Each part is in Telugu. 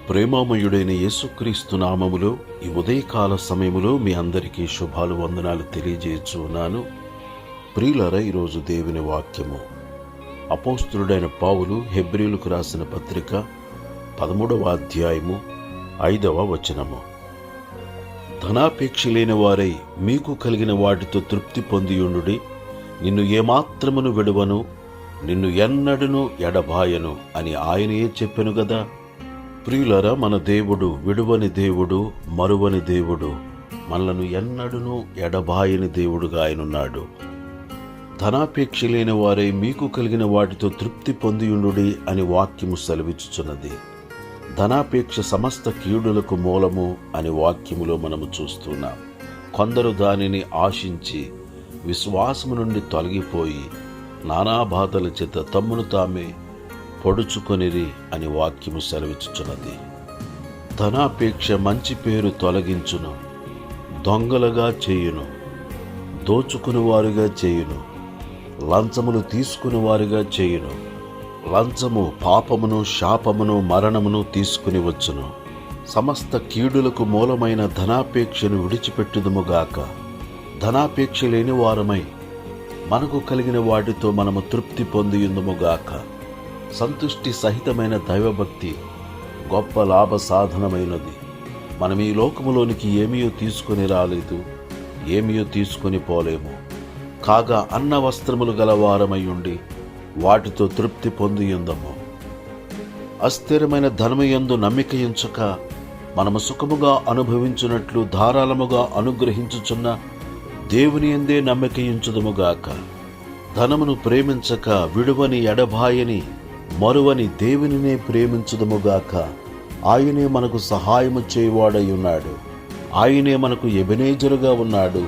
ప్రేమామయుడైన యేసుక్రీస్తు నామములో ఈ ఉదయకాల సమయములో మీ అందరికీ శుభాలు వందనాలు తెలియజేస్తున్నాను. ప్రియులారా, ఈరోజు దేవుని వాక్యము అపోస్తలుడైన పౌలు హెబ్రీయులకు రాసిన పత్రిక 13వ అధ్యాయము 5వ వచనము. ధనాపేక్ష లేని వారై మీకు కలిగిన వాటితో తృప్తి పొందియుండుడి, నిన్ను ఏమాత్రమును విడువను, నిన్ను ఎన్నడను ఎడబాయను అని ఆయనే చెప్పెను గదా. ప్రియులారా, మన దేవుడు విడువని దేవుడు, మరువని దేవుడు, మనలను ఎన్నడను ఎడబాయని దేవుడుగా ఆయనున్నాడు. ధనాపేక్ష లేని వారై మీకు కలిగిన వాటితో తృప్తి పొందియుండుడి అని వాక్యము సెలవిచ్చుచున్నది. ధనాపేక్ష సమస్త కీడులకు మూలము అని వాక్యములో మనము చూస్తున్నాం. కొందరు దానిని ఆశించి విశ్వాసము నుండి తొలగిపోయి నానా బాధల చేత తమ్మును తామే పొడుచుకొనిరి అని వాక్యము సెలవిచ్చుచున్నది. ధనాపేక్ష మంచి పేరు తొలగించును, దొంగలుగా చేయును, దోచుకునివారుగా చేయును, లంచములు తీసుకునివారుగా చేయును. లంచము పాపమును, శాపమును, మరణమును తీసుకుని వచ్చును. సమస్త కీడులకు మూలమైన ధనాపేక్షను విడిచిపెట్టుదుముగాక. ధనాపేక్ష లేని వారమై మనకు కలిగిన వాటితో మనము తృప్తి పొందియుందుముగాక. సంతుష్టి సహితమైన దైవభక్తి గొప్ప లాభ సాధనమైనది. మనం ఈ లోకములోనికి ఏమీయో తీసుకుని రాలేదు, ఏమీయో తీసుకుని పోలేము. కాగా అన్న వస్త్రములు గలవారమై ఉండి వాటితో తృప్తి పొందియుందము. అస్థిరమైన ధనముయందు నమ్మిక ఉంచక మనము సుఖముగా అనుభవించున్నట్లు ధారాళముగా అనుగ్రహించుచున్న దేవుని యందే నమ్మిక ఉంచుదుముగాక. ధనమును ప్రేమించక విడువని ఎడబాయని మరువని దేవునినే ప్రేమించుదుముగాక. ఆయనే మనకు సహాయము చేయువాడై ఉన్నాడు. ఆయనే మనకు ఎబెనేజరుగా ఉన్నాడు.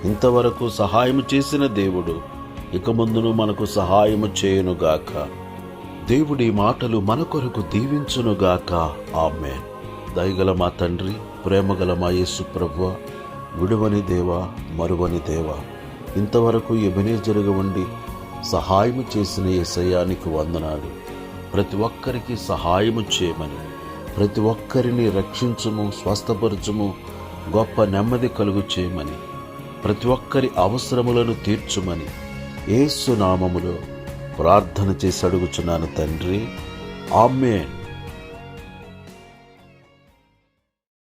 ఇంతవరకు సహాయము చేసిన దేవుడు ఇక ముందును మనకు సహాయము చేయునుగాక. దేవుడి మాటలు మన కొరకు దీవించునుగాక. ఆమేన్. దయగల మా తండ్రి, ప్రేమగల మా యేసు ప్రభువా, విడువని దేవా, మరువని దేవా, ఇంతవరకు ఎబెనేజరుగా ఉండి సహాయము చేసిన యేసయ్యానికి వందనాలు. ప్రతి ఒక్కరికి సహాయము చేయమని, ప్రతి ఒక్కరిని రక్షించుము, స్వస్థపరచుము, గొప్ప నెమ్మది కలుగు చేయమని, ప్రతి ఒక్కరి అవసరములను తీర్చుమని యేసు నామములో ప్రార్థన చేసి అడుగుచున్నాను తండ్రి. ఆమేన్.